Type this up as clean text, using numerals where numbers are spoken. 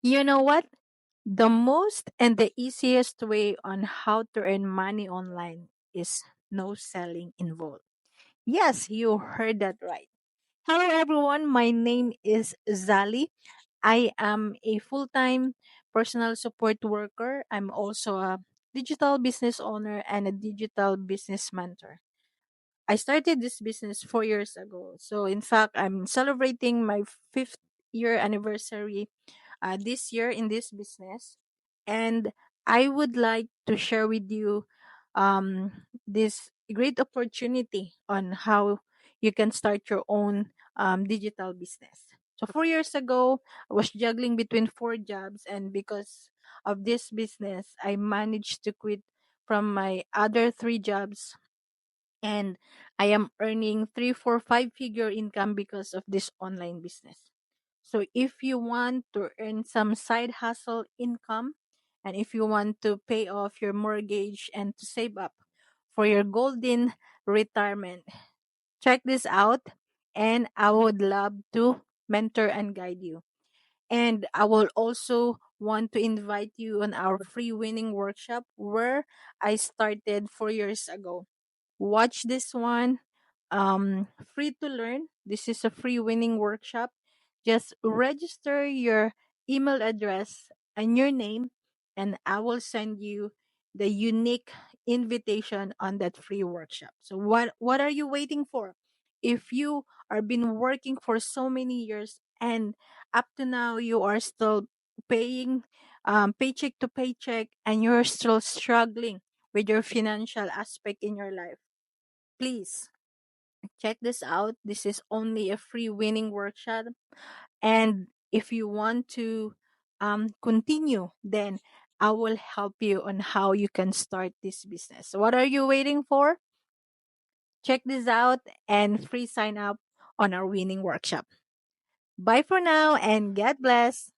You know what? The most and the easiest way on how to earn money online is no selling involved. Yes, you heard that right. Hello, everyone. My name is Zali. I am a full time personal support worker. I'm also a digital business owner and a digital business mentor. I started this business 4 years ago. So, in fact, I'm celebrating my fifth year anniversary this year in this business. And I would like to share with you this great opportunity on how you can start your own digital business. So 4 years ago, I was juggling between four jobs, and because of this business, I managed to quit from my other three jobs, and I am earning three, four, five figure income because of this online business. So if you want to earn some side hustle income, and if you want to pay off your mortgage and to save up for your golden retirement, check this out, and I would love to mentor and guide you. And I will also want to invite you on our free winning workshop where I started 4 years ago. Watch this one. Free to learn. This is a free winning workshop. Just register your email address and your name, and I will send you the unique invitation on that free workshop. So what are you waiting for? If you are been working for so many years and up to now you are still paying paycheck to paycheck and you're still struggling with your financial aspect in your life, please check this out. This is only a free winning workshop. And if you want to continue, then I will help you on how you can start this business. So what are you waiting for? Check this out and free sign up on our winning workshop. Bye for now and God bless.